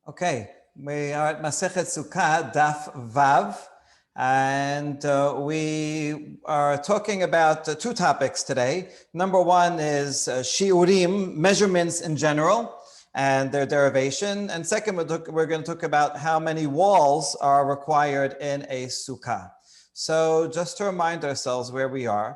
Okay, we are at Masechet Sukkah, Daf Vav, and we are talking about two topics today. Number one is shiurim, measurements in general, and their derivation. And second, we're going to talk about how many walls are required in a sukkah. So just to remind ourselves where we are,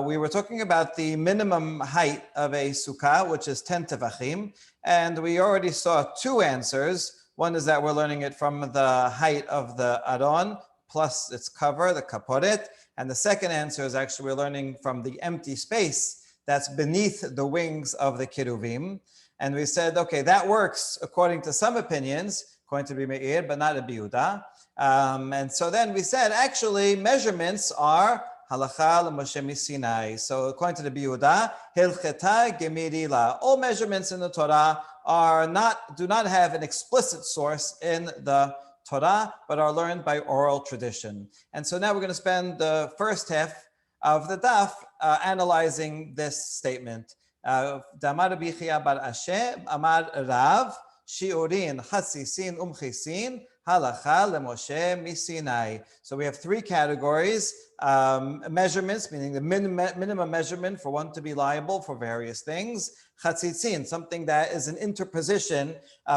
we were talking about the minimum height of a sukkah, which is 10 tefachim. And we already saw two answers. One is that we're learning it from the height of the aron plus its cover, the kaporet. And the second answer is actually we're learning from the empty space that's beneath the wings of the kiruvim. And we said, okay, that works according to some opinions, according to Rabbi Meir, but not Rabbi Yehuda. And so then we said, actually, measurements are Halacha l'Moshe Misinai. So according to the Yehuda, Hilcheta Gemirila. All measurements in the Torah do not have an explicit source in the Torah, but are learned by oral tradition. And so now we're going to spend the first half of the daf analyzing this statement. Damar Bichia bar Ashe, Amar Rav, Shiurin, Chasisin, Umchisin, Halacha l'Moshe Misinai. So we have three categories. Measurements, meaning the minimum measurement for one to be liable for various things. Chatzitzin, something that is an interposition.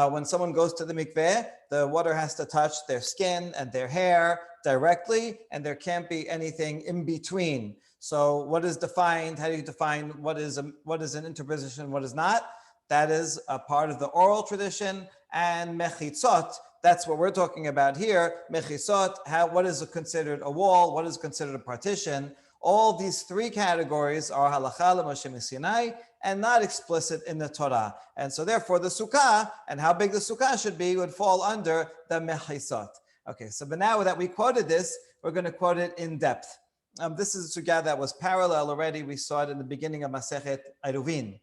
When someone goes to the mikveh, the water has to touch their skin and their hair directly, and there can't be anything in between. So what is defined? How do you define what is an interposition, what is not? That is a part of the oral tradition. And mechitzot, that's what we're talking about here. Mechitzot, what is considered a wall? What is considered a partition? All these three categories are halacha l'Moshe Misinai and not explicit in the Torah. And so therefore the sukkah and how big the sukkah should be would fall under the mechitzot. Okay, so but now that we quoted this, we're going to quote it in depth. This is a sukkah that was parallel already. We saw it in the beginning of Masechet Eruvin.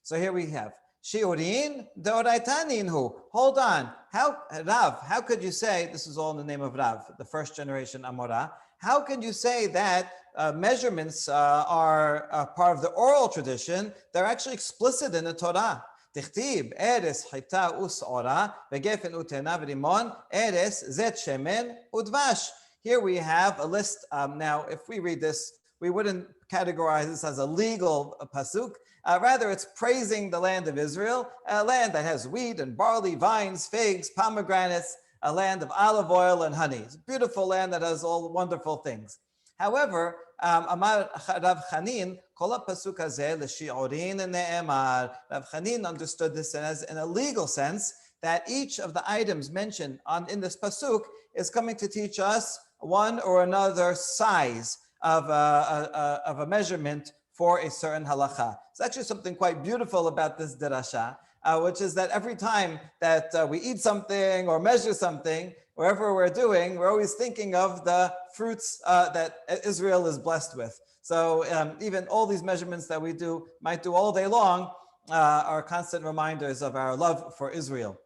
So here we have Shiurin deoraitaninhu. Hold on. How could you say, this is all in the name of Rav, the first generation Amora, how can you say that measurements are part of the oral tradition? They're actually explicit in the Torah. Tichtib, eres chita us'ora, vegefen utena v'rimon, eres zet shemen udvash. Here we have a list. Now, if we read this, we wouldn't categorize this as a legal pasuk. Rather, it's praising the land of Israel, a land that has wheat and barley, vines, figs, pomegranates, a land of olive oil and honey. It's a beautiful land that has all wonderful things. However, Amar Rav Chanin, kol pasuk hazeh l'shi'urin ne'emar. Rav Chanin understood this as, in a legal sense, that each of the items mentioned in this pasuk is coming to teach us one or another size of a measurement for a certain halacha. It's actually something quite beautiful about this derasha, which is that every time that we eat something or measure something, wherever we're doing, we're always thinking of the fruits that Israel is blessed with. So even all these measurements that we might do all day long are constant reminders of our love for Israel.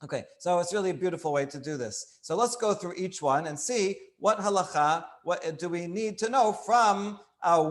Okay, so it's really a beautiful way to do this. So let's go through each one and see what halacha, what do we need to know from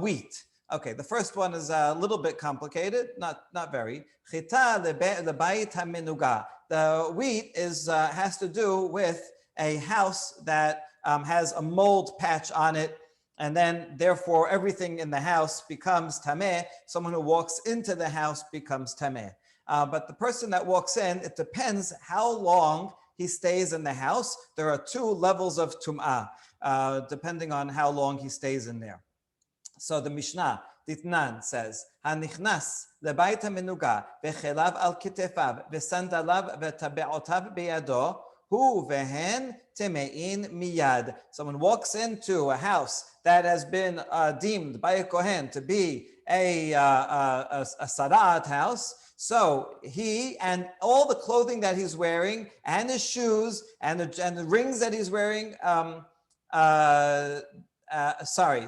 wheat. Okay, the first one is a little bit complicated, not very. Chita lebayit hamenuga. The wheat has to do with a house that has a mold patch on it, and then therefore everything in the house becomes tameh. Someone who walks into the house becomes tameh. But the person that walks in, it depends how long he stays in the house. There are two levels of tum'ah, depending on how long he stays in there. So the Mishnah, Ditnan, says, Hanichnas lebayit hamenuga vechelav al kitefav vesandalav vetabeotav beyado hu vehen temein miyad. Someone walks into a house that has been deemed by a kohen to be a sarat house. So he and all the clothing that he's wearing and his shoes and the rings that he's wearing,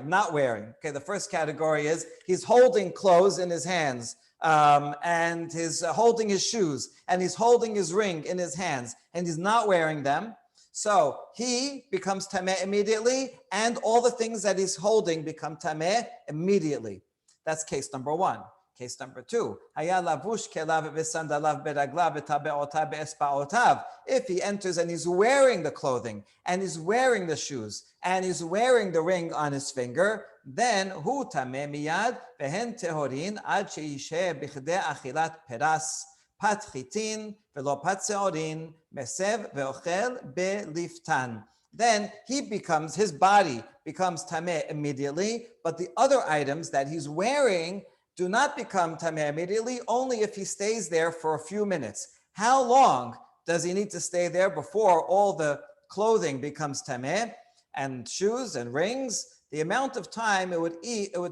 not wearing. Okay, the first category is he's holding clothes in his hands, and he's holding his shoes, and he's holding his ring in his hands, and he's not wearing them. So he becomes tameh immediately, and all the things that he's holding become tameh immediately. That's case number one. Case number 2, Haya lavush kelav v'sandalav beraglav v'tabe'otav be'espa'otav. If he enters and he's wearing the clothing, and he's wearing the shoes, and he's wearing the ring on his finger, then hu tameh miyad v'hen tehorin ad she'yisheh b'chdei achilat peras pat chitin v'lo pat seorin mesev ve'ochel be'liftan. Then his body becomes tameh immediately, but the other items that he's wearing do not become tameh immediately, only if he stays there for a few minutes. How long does he need to stay there before all the clothing becomes tameh, and shoes and rings? The amount of time it would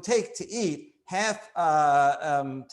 take to eat half of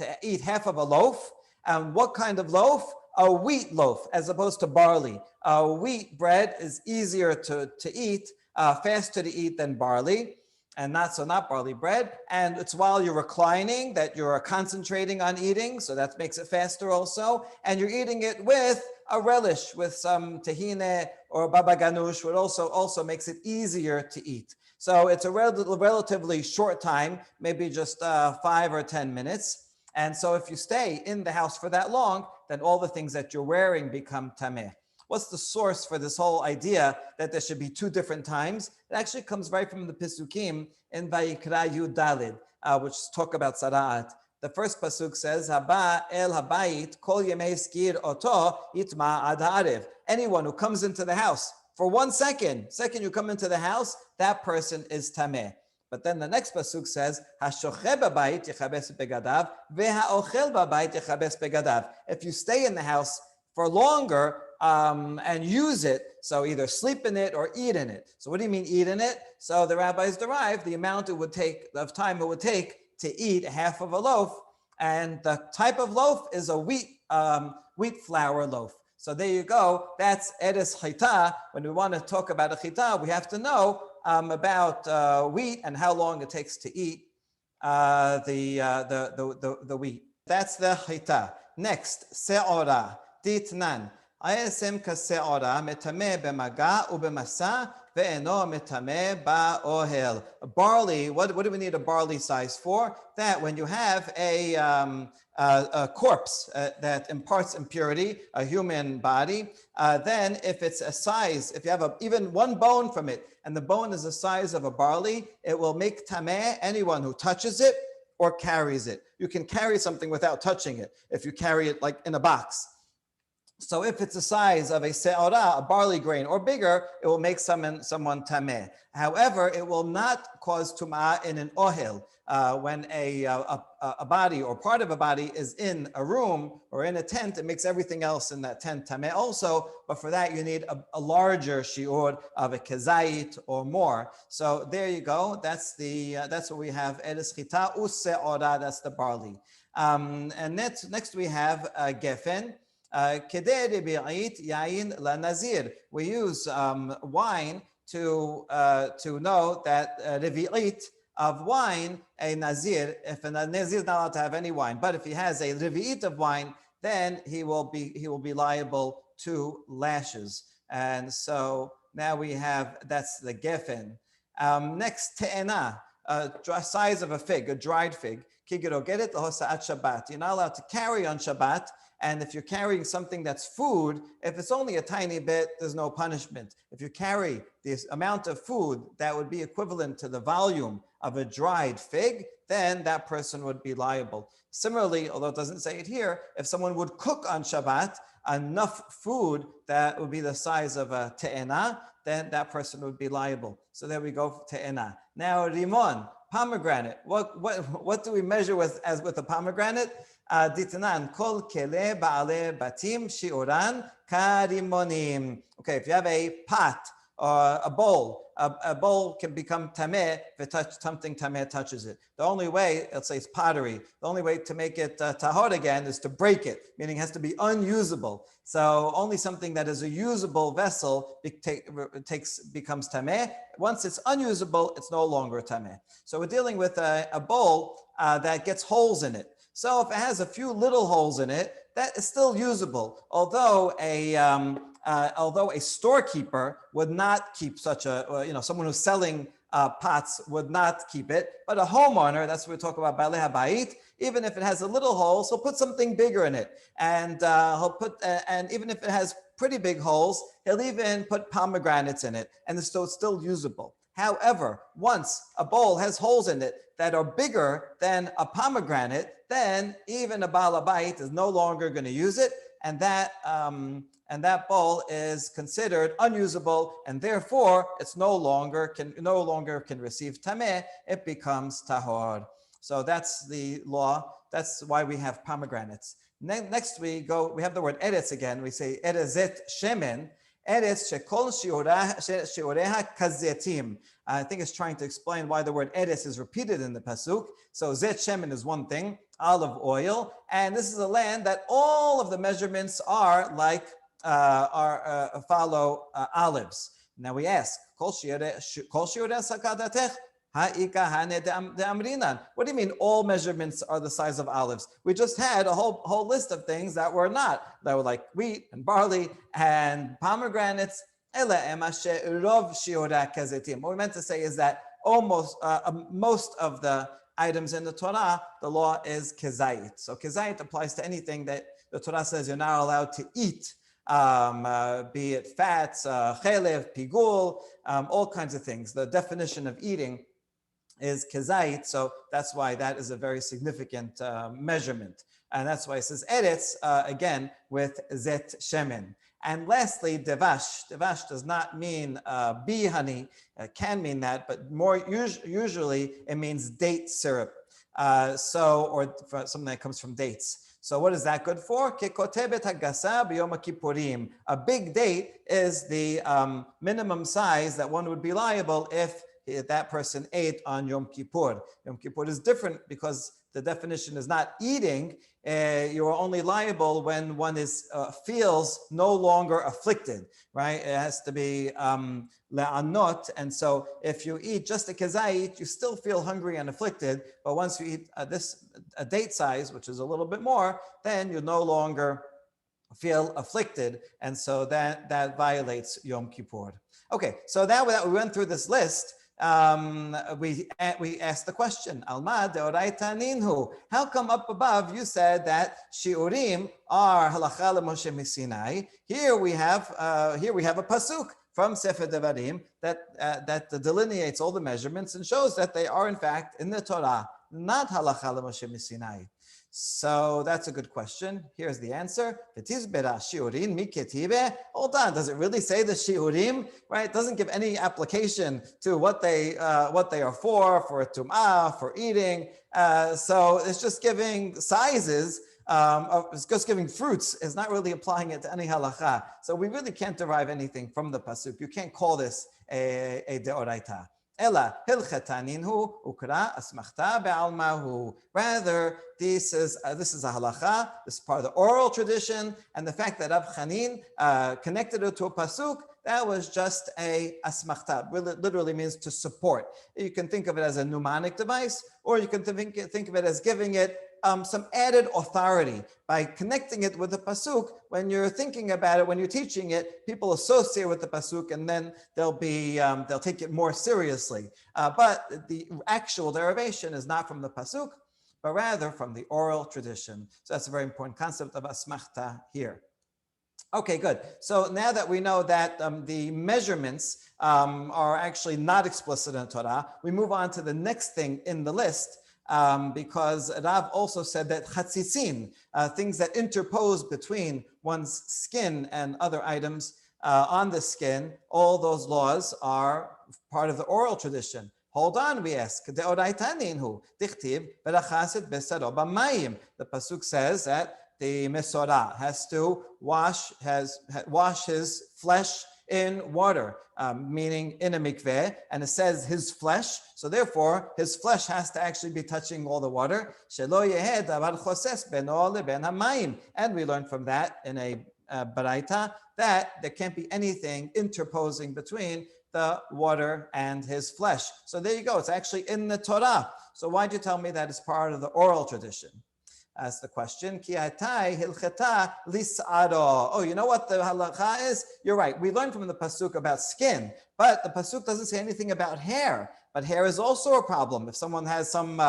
a loaf. And what kind of loaf? A wheat loaf, as opposed to barley. Wheat bread is easier to eat, faster to eat than barley, and not barley bread. And it's while you're reclining that you're concentrating on eating, so that makes it faster also. And you're eating it with a relish, with some tahine or baba ganoush, which also makes it easier to eat. So it's a relatively short time, maybe just 5 or 10 minutes. And so if you stay in the house for that long, then all the things that you're wearing become tameh. What's the source for this whole idea that there should be 2 different times? It actually comes right from the Pisukim in Vayikra Yud Dalid, which talk about Sara'at. The first pasuk says, Haba el habayit kol yemei skir oto itma ad ha'arev. Anyone who comes into the house for 1 second you come into the house, that person is tameh. But then the next pasuk says, "Hashoche b'bayit yechabes begadav, ve'haochel b'bayit yechabes begadav." If you stay in the house for longer and use it, so either sleep in it or eat in it. So what do you mean eat in it? So the rabbis derive the amount of time it would take to eat half of a loaf, and the type of loaf is a wheat flour loaf. So there you go. That's eres chita. When we want to talk about a chita, we have to know about wheat and how long it takes to eat the wheat. That's the chita. Next, se'ora, ditnan. Ayesem ka se'ora metameh b'maga u'b'masa ve'eno metameh ba'ohel. Barley, what do we need a barley size for? That when you have a corpse that imparts impurity, a human body, then if it's a size, if you have even one bone from it, and the bone is the size of a barley, it will make tameh anyone who touches it or carries it. You can carry something without touching it, if you carry it like in a box. So if it's the size of a se'ora, a barley grain, or bigger, it will make someone tameh. However, it will not cause tum'ah in an ohel. When a body or part of a body is in a room or in a tent, it makes everything else in that tent tameh also. But for that, you need a larger shiur of a kezayit or more. So there you go. That's what we have. Eres chita u'se'ora. That's the barley. And next we have gefen. We use wine to know that revi'it of wine, a nazir, if a nazir is not allowed to have any wine, but if he has a revi'it of wine, then he will be liable to lashes. And so now we have, that's the gefen. Next, te'ena, size of a fig, a dried fig. Kigiro get it at Shabbat. You're not allowed to carry on Shabbat. And if you're carrying something that's food, if it's only a tiny bit, there's no punishment. If you carry this amount of food that would be equivalent to the volume of a dried fig, then that person would be liable. Similarly, although it doesn't say it here, if someone would cook on Shabbat enough food that would be the size of a te'ena, then that person would be liable. So there we go for te'ena. Now, rimon, pomegranate. What do we measure with a pomegranate? Ditanan kol kele ba'ale batim shi'uran karimonim. Okay, if you have a pot or a bowl can become tameh if something tameh touches it. The only way, let's say it's pottery, the only way to make it tahor again is to break it, meaning it has to be unusable. So only something that is a usable vessel becomes tameh. Once it's unusable, it's no longer tameh. So we're dealing with a bowl that gets holes in it. So if it has a few little holes in it, that is still usable. Although a storekeeper would not keep such someone who's selling pots would not keep it. But a homeowner, that's what we talk about, Balei Habayit, even if it has a little hole, so put something bigger in it. And he'll put, and even if it has pretty big holes, he'll even put pomegranates in it, and so it's still usable. However, once a bowl has holes in it that are bigger than a pomegranate, then even a Baal Habayit is no longer going to use it, and that bowl is considered unusable, and therefore it's no longer can receive tameh. It becomes tahor. So that's the law. That's why we have pomegranates. Next we have the word eretz again. We say erezet shemen. Eretz shekol shiureha kazetim. I think it's trying to explain why the word eretz is repeated in the pasuk. So zet shemen is one thing, olive oil, and this is a land that all of the measurements are like follow olives. Now we ask, kol shiureh sakadatech. What do you mean all measurements are the size of olives? We just had a whole list of things that were not. That were like wheat and barley and pomegranates. What we meant to say is that almost most of the items in the Torah, the law is kezayit. So kezayit applies to anything that the Torah says you're not allowed to eat. Be it fats, chelev, pigul, all kinds of things. The definition of eating is kezayit, so that's why that is a very significant measurement. And that's why it says eretz, again, with zet shemen. And lastly, devash. Devash does not mean bee honey. It can mean that, but more usually it means date syrup. Or for something that comes from dates. So what is that good for? A big date is the minimum size that one would be liable if that person ate on Yom Kippur. Yom Kippur is different because the definition is not eating. You are only liable when one feels no longer afflicted, right? It has to be le'anot. And so if you eat just a kezayit, you still feel hungry and afflicted. But once you eat a date size, which is a little bit more, then you no longer feel afflicted. And so that violates Yom Kippur. Okay, so now that we went through this list, we asked the question, Alma deoraita ninhu. How come up above you said that shiurim are halacha leMoshe miSinai? Here we have a pasuk from Sefer Devarim that delineates all the measurements and shows that they are in fact in the Torah, not halacha leMoshe miSinai. So that's a good question. Here's the answer. Hold on, does it really say the shiurim? Right? It doesn't give any application to what they are for tum'ah, for eating. So it's just giving sizes. It's just giving fruits. It's not really applying it to any halacha. So we really can't derive anything from the pasuk. You can't call this a deoraita. Rather, this is a halacha. This is part of the oral tradition, and the fact that Rav Chanin connected it to a pasuk, that was just a asmachta. Literally means to support. You can think of it as a mnemonic device, or you can think of it as giving it some added authority by connecting it with the pasuk. When you're thinking about it, when you're teaching it, people associate with the pasuk, and then they'll take it more seriously. But the actual derivation is not from the pasuk, but rather from the oral tradition. So that's a very important concept of asmachta here. Okay, good. So now that we know that the measurements are actually not explicit in Torah, we move on to the next thing in the list. Because Rav also said that chatzitzin, things that interpose between one's skin and other items on the skin, all those laws are part of the oral tradition. Hold on, we ask. The pasuk says that the mesorah has to wash his flesh in water, meaning in a mikveh, and it says his flesh, so therefore his flesh has to actually be touching all the water. And we learn from that in a baraita that there can't be anything interposing between the water and his flesh. So there you go, it's actually in the Torah. So why'd you tell me that it's part of the oral tradition? That's the question. Ki atai hilcheta lisado. Oh, you know what the halakha is? You're right. We learned from the pasuk about skin, but the pasuk doesn't say anything about hair. But hair is also a problem. If someone has some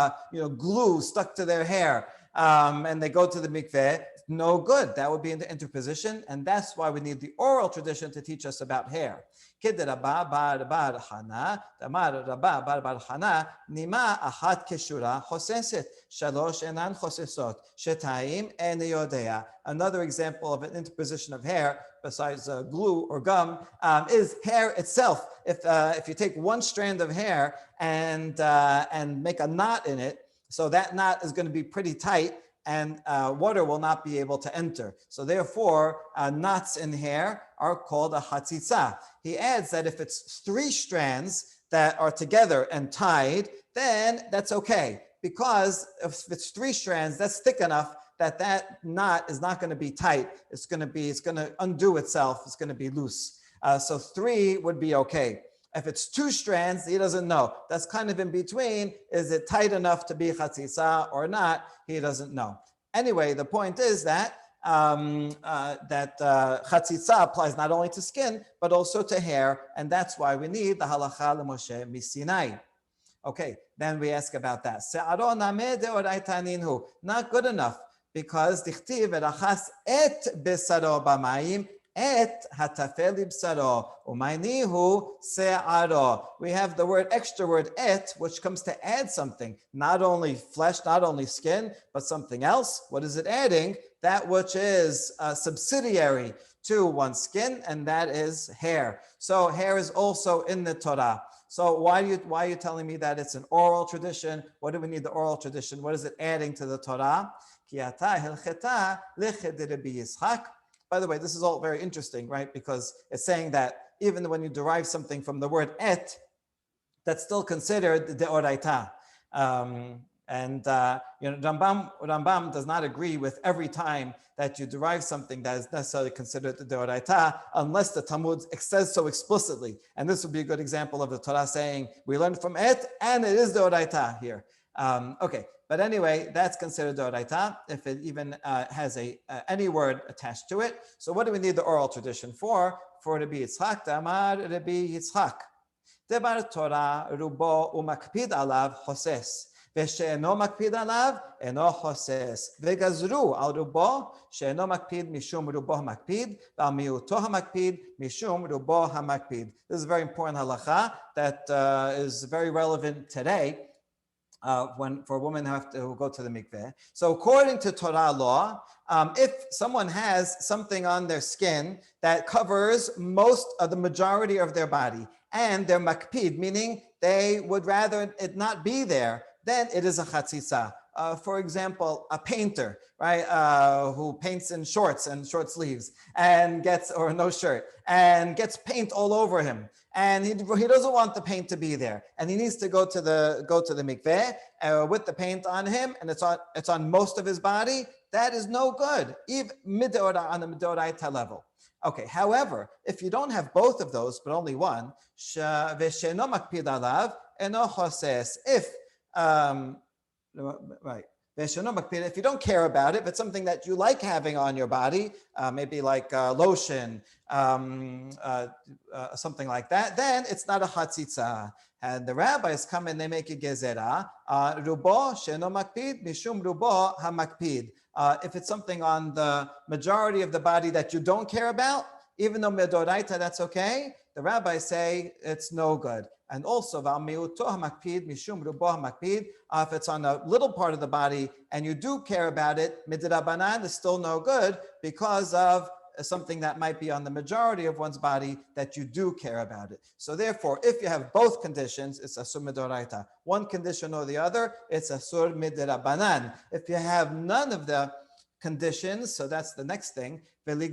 glue stuck to their hair and they go to the mikveh, no good. That would be in the interposition, and that's why we need the oral tradition to teach us about hair. כדרבה בר חנה, דאמר רבה בר חנה, נימה אחת כשורה חוססת, שלוש אינן חוססות, שתיים איני יודע. Another example of an interposition of hair, besides glue or gum, is hair itself. If you take one strand of hair and make a knot in it, so that knot is going to be pretty tight, and water will not be able to enter. So therefore, knots in hair are called a hatzitza. He adds that if it's three strands that are together and tied, then that's okay. Because if it's three strands, that's thick enough that knot is not going to be tight. It's going to undo itself. It's going to be loose. So three would be okay. If it's two strands, he doesn't know. That's kind of in between. Is it tight enough to be chatzitza or not? He doesn't know. Anyway, the point is that chatzitza applies not only to skin, but also to hair. And that's why we need the halacha l'Moshe misinai. Okay, then we ask about that. Se'aro nameh deoraita ninhu. Not good enough, because dichtiv erachas et besaro b'mayim et hatafel ibsaro umaynihu se'aro. We have the extra word et, which comes to add something, not only flesh, not only skin, but something else. What is it adding? That which is subsidiary to one's skin, and that is hair. So hair is also in the Torah. So why are you telling me that it's an oral tradition? What do we need the oral tradition? What is it adding to the Torah? By the way, this is all very interesting, right? Because it's saying that even when you derive something from the word et, that's still considered deoraita. Rambam does not agree with every time that you derive something that is necessarily considered the deoraita, unless the Talmud says so explicitly. And this would be a good example of the Torah saying, we learned from et, and it is deoraita here. Okay, but anyway, that's considered deoraita if it even has any word attached to it. So what do we need the oral tradition for? For Rabbi Yitzchak, Damar Rabbi Yitzchak. Debar Torah rubo umakpid alav hoses. ושאינו מקפיד עליו, אינו חוסס. וגזרו על רובו, שאינו מקפיד משום רובו המקפיד, ועל מיעוטו המקפיד משום רובו המקפיד. This is a very important halacha that is very relevant today for women who go to the mikveh. So according to Torah law, if someone has something on their skin that covers the majority of their body, and they're makpid, meaning they would rather it not be there, then it is a chatzitza. For example, a painter, right, who paints in shorts and short sleeves or no shirt, and gets paint all over him, and he doesn't want the paint to be there, and he needs to go to the mikveh with the paint on him, and it's on most of his body. That is no good, even on the midoraita level. Okay, however, if you don't have both of those, but only one, v'sheno makpid alav eno choses. Right. If you don't care about it, but something that you like having on your body, maybe like lotion, something like that, then it's not a chatzitza. And the rabbis come and they make a gezerah, rubo sheno makpid mishum rubo hamakpid. If it's something on the majority of the body that you don't care about, even though medoraita, that's okay, the rabbis say it's no good. And also, if it's on a little part of the body and you do care about it, midrabanan is still no good because of something that might be on the majority of one's body that you do care about it. So therefore, if you have both conditions, it's asur midoraita. One condition or the other, it's asur midrabanan. If you have none of the conditions, so that's the next thing. What if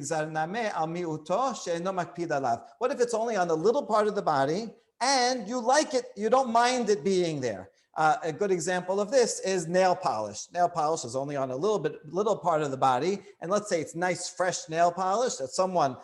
it's only on a little part of the body and you like it, you don't mind it being there? A good example of this is nail polish. Nail polish is only on a little part of the body, and let's say it's nice, fresh nail polish that someone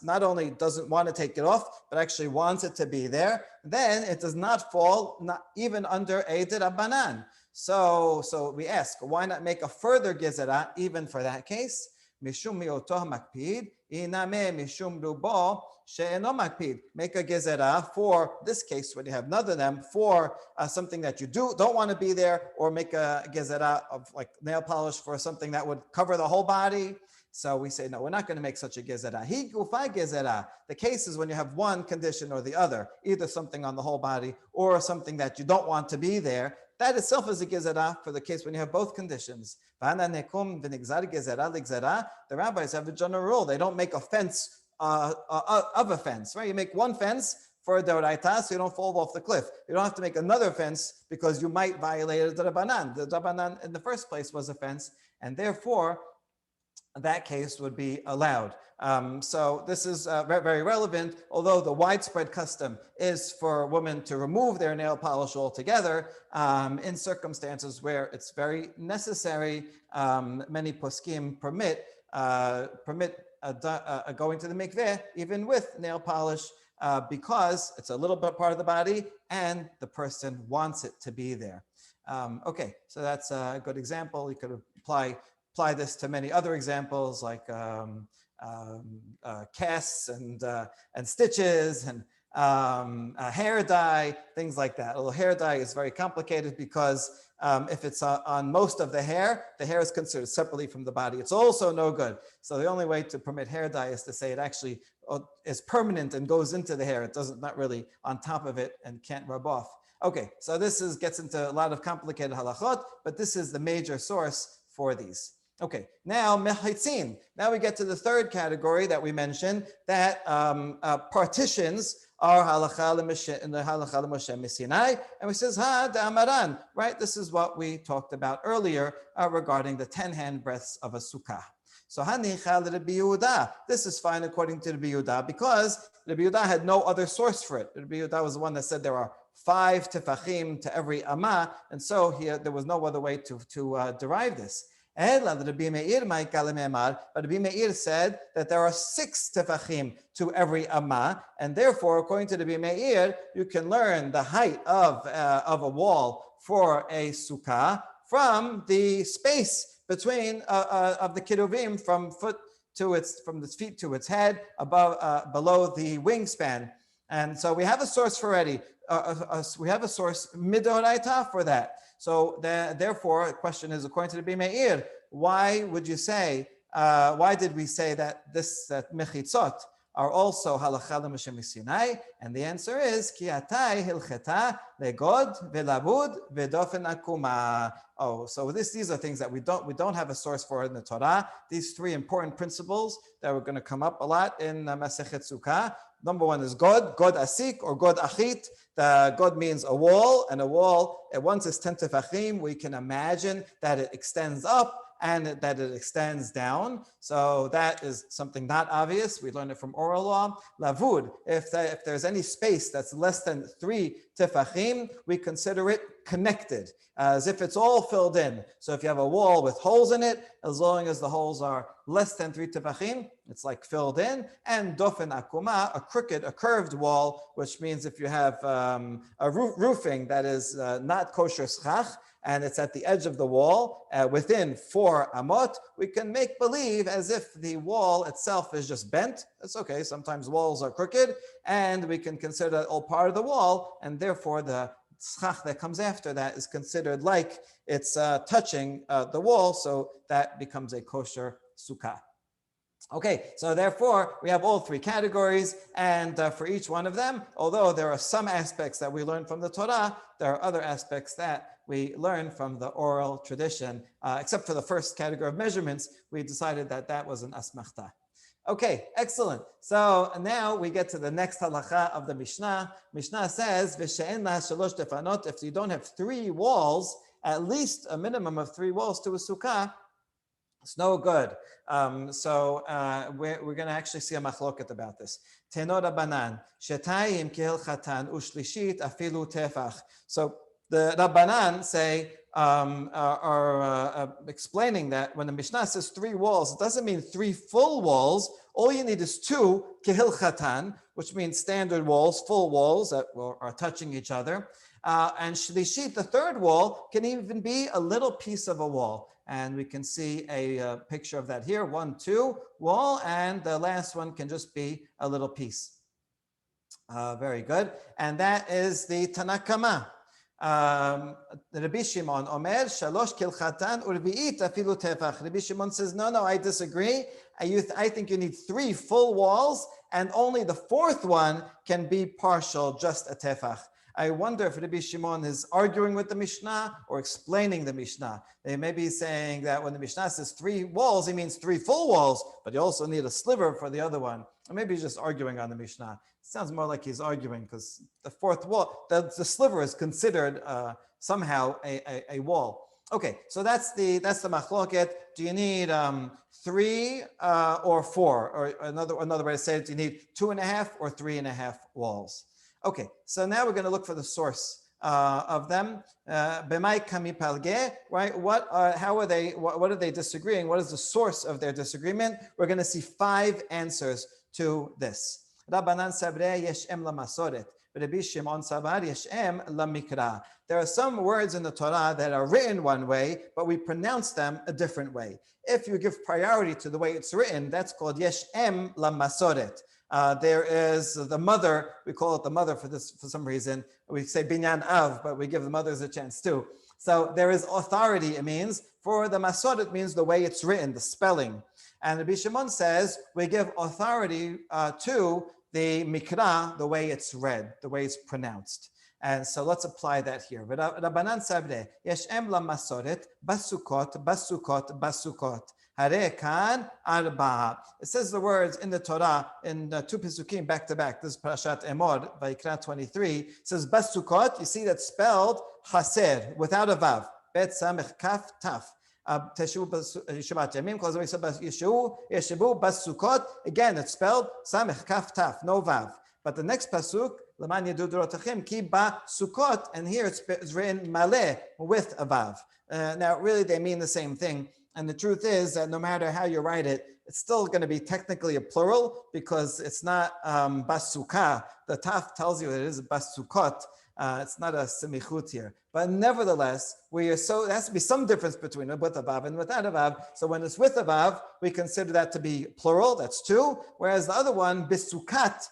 not only doesn't want to take it off, but actually wants it to be there. Then it does not fall, not even under a d'Rabbanan. So we ask, why not make a further gezerah even for that case? משום מיעוטו המקפיד, ינמה משום רובו שאינו מקפיד. Make a gezerah for this case when you have none of them for something that you don't want to be there, or make a gezerah of like nail polish for something that would cover the whole body. So we say, no, we're not going to make such a gezerah. Hi gufai gezerah. The case is when you have one condition or the other, either something on the whole body or something that you don't want to be there. That itself is a gezerah for the case when you have both conditions. The rabbis have a general rule. They don't make a fence of a fence, right? You make one fence for a doraita, so you don't fall off the cliff. You don't have to make another fence because you might violate the Rabbanan. The Rabbanan in the first place was a fence, and therefore that case would be allowed. So this is very, very relevant, although the widespread custom is for women to remove their nail polish altogether in circumstances where it's very necessary. Many poskim permit going to the mikveh even with nail polish because it's a little bit part of the body and the person wants it to be there. Okay, so that's a good example. You could apply this to many other examples like casts and stitches and hair dye, things like that. Although hair dye is very complicated because if it's on most of the hair is considered separately from the body. It's also no good. So the only way to permit hair dye is to say it actually is permanent and goes into the hair. It doesn't, not really on top of it and can't rub off. Okay, so this gets into a lot of complicated halachot, but this is the major source for these. Okay, now mechitzin. Now we get to the third category that we mentioned, that partitions are halacha l'Moshe Sinai, and we says ha da'amaran. Right, this is what we talked about earlier regarding the 10 handbreadths of a sukkah. So hanicha l'Rabbi Yehuda. This is fine according to Rabbi Yehuda because Rabbi Yehuda had no other source for it. Rabbi Yehuda was the one that said there are 5 tefachim to every amah, and so there was no other way to derive this. But Rabbi Meir said that there are 6 tefachim to every amah, and therefore, according to Rabbi Meir, you can learn the height of a wall for a sukkah from the space between of the kiruvim from the feet to its head, below the wingspan. And so we have a source already. We have a source midoraita for that. So therefore, the question is, according to the Rabbi Meir, why would you say? Why did we say that mechitzot are also halacha l'Moshe Sinai? And the answer is ki atai hilcheta legod ve'lavud ve'dofen akuma. Oh, so these are things that we don't have a source for in the Torah. These 3 important principles that are going to come up a lot in Masechet Sukkah. Number 1 is God asik or God achit. The God means a wall, and a wall, once it's 10 tefachim, we can imagine that it extends up and that it extends down. So that is something not obvious. We learned it from oral law. Lavud, if there's any space that's less than 3 tefachim, we consider it connected, as if it's all filled in. So if you have a wall with holes in it, as long as the holes are less than 3 tefachim, it's like filled in. And dofen akuma, a curved wall, which means if you have a roofing that is not kosher schach, and it's at the edge of the wall within 4 amot, we can make believe as if the wall itself is just bent. It's okay, sometimes walls are crooked, and we can consider that all part of the wall, and therefore the schach that comes after that is considered like it's touching the wall, so that becomes a kosher sukkah. Okay, so therefore we have all 3 categories, and for each one of them, although there are some aspects that we learn from the Torah, there are other aspects that we learn from the oral tradition. Except for the first category of measurements, we decided that was an asmachta. Okay, excellent. So now we get to the next halacha of the Mishnah. Mishnah says, "V'she'en la shalosh tefanot." If you don't have 3 walls, at least a minimum of 3 walls to a sukkah, it's no good. So we're going to actually see a machloket about this. Tenor Rabbanan, shetayim kehel chatan ushlishit afilu tefach. So the Rabbanan say, are explaining that when the Mishnah says 3 walls, it doesn't mean 3 full walls. All you need is 2 kehil chatan, which means standard walls, full walls that are touching each other. And shlishit, the 3rd wall, can even be a little piece of a wall. And we can see a picture of that here, 1, 2 wall, and the last one can just be a little piece. Very good. And that is the Tanakama. Rabbi Shimon Omer, Shalosh Kilchatan Urbi'it Afilu Tefach. Rabbi Shimon says, no, I disagree. I think you need 3 full walls, and only the 4th one can be partial, just a tefach. I wonder if Rabbi Shimon is arguing with the Mishnah or explaining the Mishnah. They may be saying that when the Mishnah says 3 walls, he means 3 full walls, but you also need a sliver for the other one. Or maybe he's just arguing on the Mishnah. It sounds more like he's arguing because the 4th wall, the sliver is considered somehow a wall. Okay, so that's the machloket. Do you need 3 or 4? Or another way to say it, do you need 2.5 or 3.5 walls? Okay, so now we're going to look for the source of them. B'mai kami palge, right? What are they disagreeing? What is the source of their disagreement? We're going to see 5 answers to this. Rabbanan sabre yeshem lamasoret. Rabbi Shimon sabar yeshem lamikra. There are some words in the Torah that are written one way, but we pronounce them a different way. If you give priority to the way it's written, that's called yeshem lamasoret. There is the mother, we call it the mother for some reason. We say binyan av, but we give the mothers a chance too. So there is authority, it means. For the masod, it means the way it's written, the spelling. And Rabbi Shimon says we give authority to the mikra, the way it's read, the way it's pronounced. And so let's apply that here. Rabbanan sabre, yeshem la masoret, basukot, basukot, basukot. Harekan arba. It says the words in the Torah in 2 Pesukim back to back. This is Parashat Emor, Vayikra 23. It says Basukot. You see that spelled Haser without a vav. Bet samech kaf taf. Teshuv Shabbat Yamim. Close the Yeshivu Basukot. Again, it's spelled samech kaf taf, no vav. But the next pasuk, Laman Yedu Dorotachim Ki Ba Sukot, and here it's written Maleh with a vav. Now, really, they mean the same thing. And the truth is that no matter how you write it, it's still going to be technically a plural because it's not basukah. The taf tells you it is basukot. It's not a semichut here. But nevertheless, there has to be some difference between it with a vav and without a vav. So when it's with a vav, we consider that to be plural. That's 2. Whereas the other one, bisukat,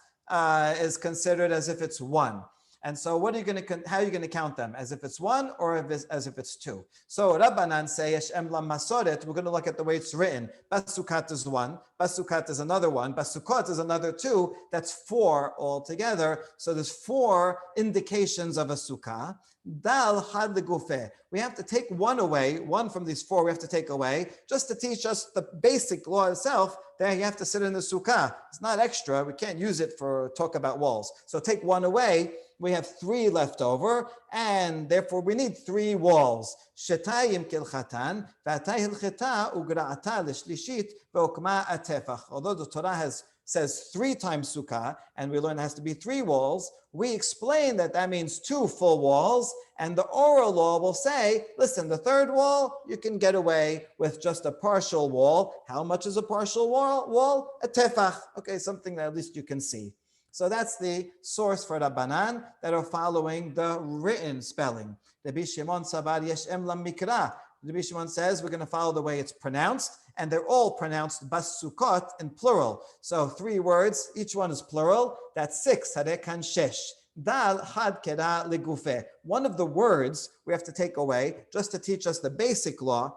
is considered as if it's 1. And so how are you going to count them? As if it's 1 or as if it's 2? So Rabbanan say, Yeshem la masoret, we're going to look at the way it's written. Basukat is 1, Basukat is another 1, Basukot is another 2, that's 4 altogether. So there's 4 indications of a sukkah. Dal had legufe. We have to take 1 away, 1 from these 4 we have to take away, just to teach us the basic law itself. There you have to sit in the sukkah. It's not extra. We can't use it for talk about walls. So take 1 away. We have 3 left over, and therefore we need 3 walls. Shetayim kilchatan, v'atay hilcheta ugra'ata l'shlishit ve'okma atefach. Although the Torah says 3 times sukkah, and we learn it has to be 3 walls, we explain that means 2 full walls, and the oral law will say, listen, the 3rd wall, you can get away with just a partial wall. How much is a partial wall? A tefach. Okay, something that at least you can see. So that's the source for Rabbanan that are following the written spelling. Rabbi Shimon savar yeshem lamikra. Rabbi Shimon says we're going to follow the way it's pronounced, and they're all pronounced basukot in plural. So 3 words, each one is plural. That's 6. Harekan shesh. Dal had kera legufe. One of the words we have to take away just to teach us the basic law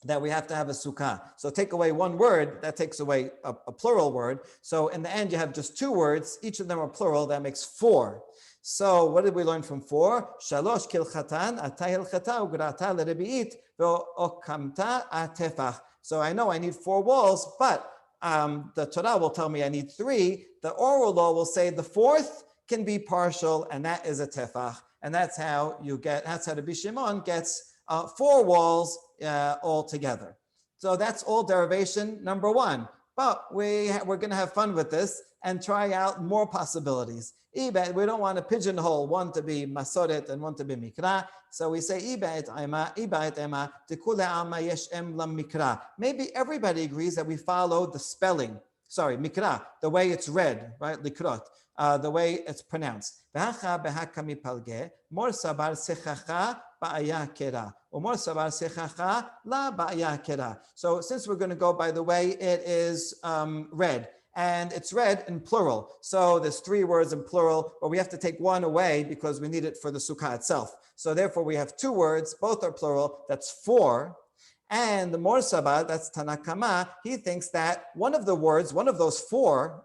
that we have to have a sukkah. So take away 1 word, that takes away a plural word. So in the end, you have just 2 words. Each of them are plural. That makes 4. So what did we learn from 4? Shalosh kilchatan, atay hilchata ugrata l'rebi'it ve'okamta atefach. So I know I need 4 walls, but the Torah will tell me I need 3. The oral law will say the 4th can be partial, and that is a tefach. And that's how Rabbi Shimon gets 4 walls altogether. So that's all derivation number 1. But we're going to have fun with this and try out more possibilities. We don't want to pigeonhole one to be masoret and one to be mikra. So we say mikra. Maybe everybody agrees that we follow the spelling. Sorry, mikra, the way it's read, right? Likrot. the way it's pronounced. V'hacha behaka mipalge, mor sabar sechacha ba'aya kera, umor sabar sechacha la ba'aya kera. So since we're going to go by the way it is read, and it's read in plural. So there's 3 words in plural, but we have to take one away because we need it for the sukkah itself. So therefore we have 2 words, both are plural, that's 4. And the Morsaba, that's Tanakama, he thinks that one of the words, one of those 4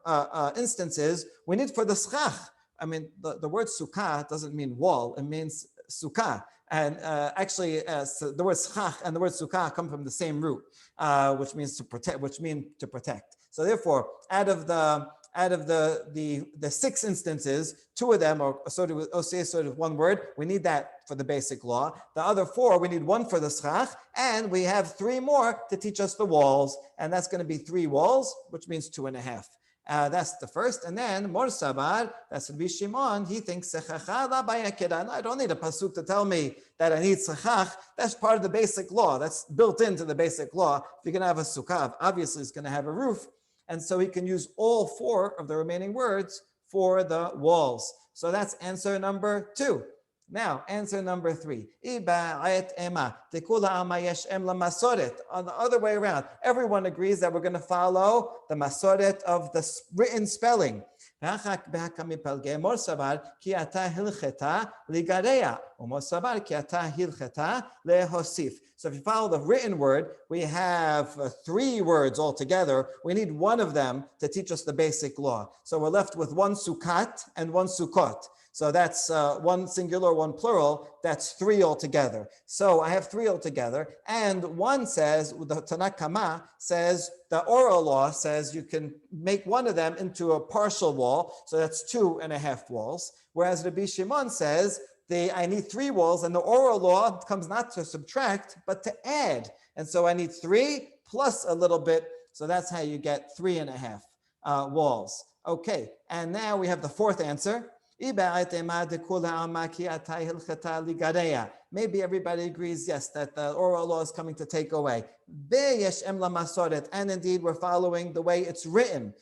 instances, we need for the schach. I mean, the word sukkah doesn't mean wall, it means sukkah. And so the word schach and the word sukkah come from the same root, which means to protect. So therefore, out of the 6 instances, 2 of them are sort of one word. We need that for the basic law. The other 4, we need 1 for the schach, and we have 3 more to teach us the walls, and that's going to be 3 walls, which means 2.5. That's the first, and then Mor Sabar, that's Rabbi Shimon. He thinks sechacha la bayakeda. I don't need a pasuk to tell me that I need sechach. That's part of the basic law. That's built into the basic law. If you're going to have a sukkah, obviously it's going to have a roof. And so he can use all 4 of the remaining words for the walls. So that's answer number 2. Now, answer number 3. On the other way around, everyone agrees that we're going to follow the masoret of the written spelling. So if you follow the written word, we have 3 words altogether. We need 1 of them to teach us the basic law. So we're left with 1 sukkat and 1 sukkot. So that's 1 singular, 1 plural. That's 3 altogether. So I have 3 altogether. And one says, the Tanakama says, the oral law says you can make 1 of them into a partial wall. So that's 2.5 walls. Whereas Rabbi Shimon says, I need 3 walls, and the oral law comes not to subtract, but to add. And so I need 3 plus a little bit. So that's how you get 3.5 walls. Okay, and now we have the 4th answer. Maybe everybody agrees, yes, that the oral law is coming to take away. And indeed, we're following the way it's written,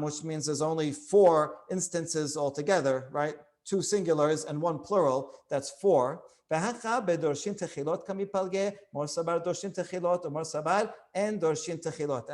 which means there's only 4 instances altogether, right? 2 singulars and 1 plural, that's 4. And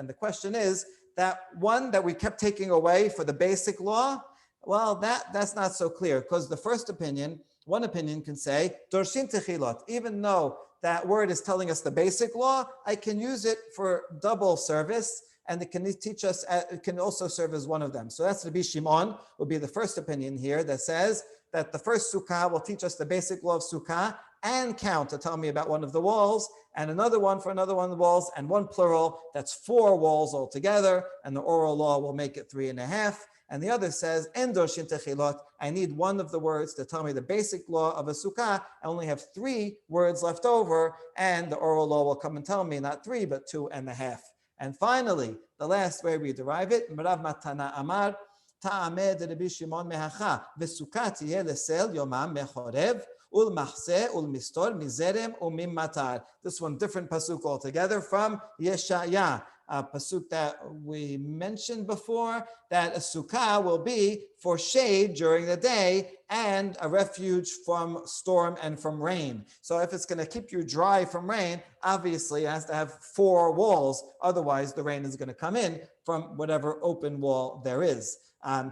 the question is, that one that we kept taking away for the basic law, well, that's not so clear, because the first opinion, one opinion can say, Dorshin Techilot, even though that word is telling us the basic law, I can use it for double service, and it can teach us, it can also serve as one of them. So that's Rabbi Shimon, would be the first opinion here, that says that the first sukkah will teach us the basic law of sukkah, and count to tell me about one of the walls, and another one for another one of the walls, and 1 plural, that's 4 walls altogether, and the oral law will make it 3.5. And the other says, Endor Shin Techilot, I need 1 of the words to tell me the basic law of a sukkah. I only have 3 words left over, and the oral law will come and tell me not 3, but 2.5. And finally, the last way we derive it, Rav Matana Amar, Ta'ameh de Rabbi Shimon mehacha, v'sukkah tiyeh lesel yomam mechorev, ulmachse ulmistor mizerem umimmatar. This one different pasuk altogether from Yeshaya. A pasuk that we mentioned before, that a sukkah will be for shade during the day and a refuge from storm and from rain. So if it's going to keep you dry from rain, obviously it has to have 4 walls. Otherwise, the rain is going to come in from whatever open wall there is.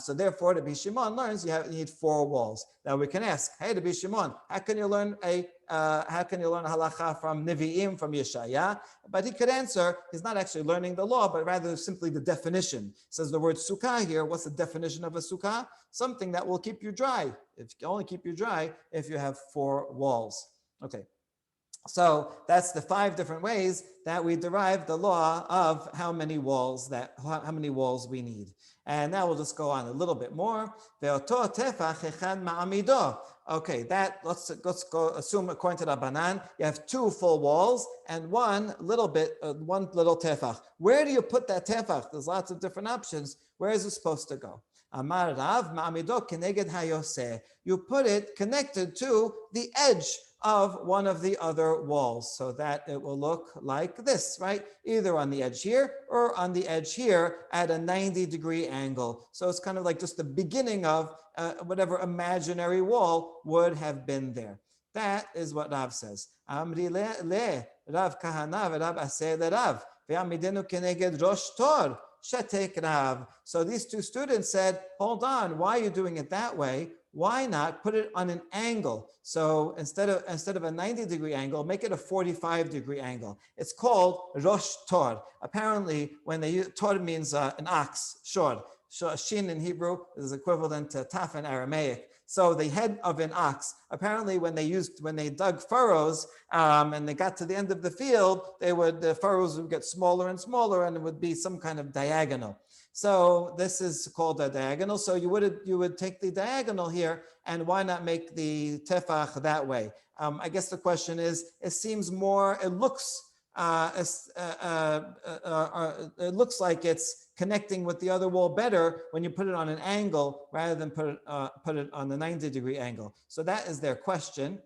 So therefore, Rabbi Shimon learns you need 4 walls. Now we can ask, hey, Rabbi Shimon, how can you learn a halacha from Nevi'im, from Yeshaya? But he could answer, he's not actually learning the law, but rather simply the definition. It says the word sukkah here. What's the definition of a sukkah? Something that will keep you dry. It can only keep you dry if you have 4 walls. Okay. So that's the 5 different ways that we derive the law of how many walls we need. And now we'll just go on a little bit more. Okay, let's go assume according to the Rabbanan, you have 2 full walls and one little tefach. Where do you put that tefach? There's lots of different options. Where is it supposed to go? Amar Rav ma'amido keneged hayoseh. You put it connected to the edge of one of the other walls so that it will look like this, right? Either on the edge here or on the edge here at a 90-degree angle. So it's kind of like just the beginning of whatever imaginary wall would have been there. That is what Rav says. Amri le Rav Kahana v'Rav Aseh leRav ve'amidenu keneged rosh tor shetek Rav. So these two students said, hold on, why are you doing it that way? Why not put it on an angle? So instead of a 90-degree angle, make it a 45-degree angle. It's called rosh tor. Apparently, when they use tor means an ox, shor. Shin in Hebrew is equivalent to taf in Aramaic. So the head of an ox, apparently when they dug furrows and they got to the end of the field, the furrows would get smaller and smaller and it would be some kind of diagonal. So this is called a diagonal. So you would take the diagonal here, and why not make the tefach that way? I guess the question is, it looks like it's connecting with the other wall better when you put it on an angle rather than put it on the 90-degree angle. So that is their question.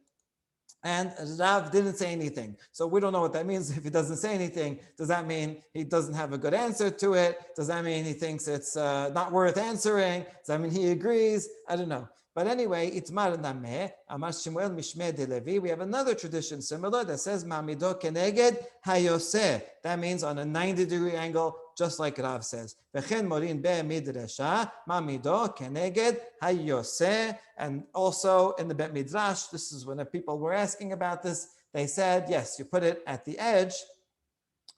And Rav didn't say anything. So we don't know what that means. If he doesn't say anything, does that mean he doesn't have a good answer to it? Does that mean he thinks it's not worth answering? Does that mean he agrees? I don't know. But anyway, Itmar Nameh, Amar Shmuel Mishmeh de Levi. We have another tradition similar that says Mamido Keneged Hayoseh. That means on a 90-degree angle, just like Rav says. V'chen morin be midrasha Mamido Keneged Hayoseh. And also in the Bet Midrash, this is when the people were asking about this, they said, yes, you put it at the edge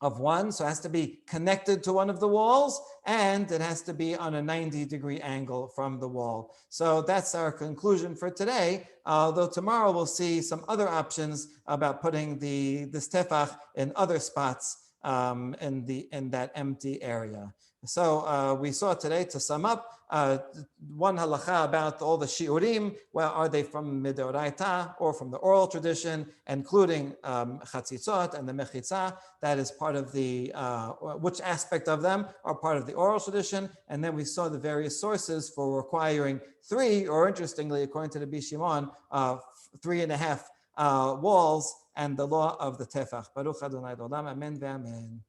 of one, so it has to be connected to one of the walls, and it has to be on a 90-degree angle from the wall. So that's our conclusion for today, although tomorrow we'll see some other options about putting this tefach in other spots in that empty area. So we saw today, to sum up, one halacha about all the shiurim. Well, are they from midoraita or from the oral tradition, including chatzitzot and the mechitza? That is part of which aspect of them are part of the oral tradition. And then we saw the various sources for requiring 3, or interestingly, according to the Bishimon, 3.5 walls and the law of the tefach. Baruch Adonai Olam, amen ve'amen.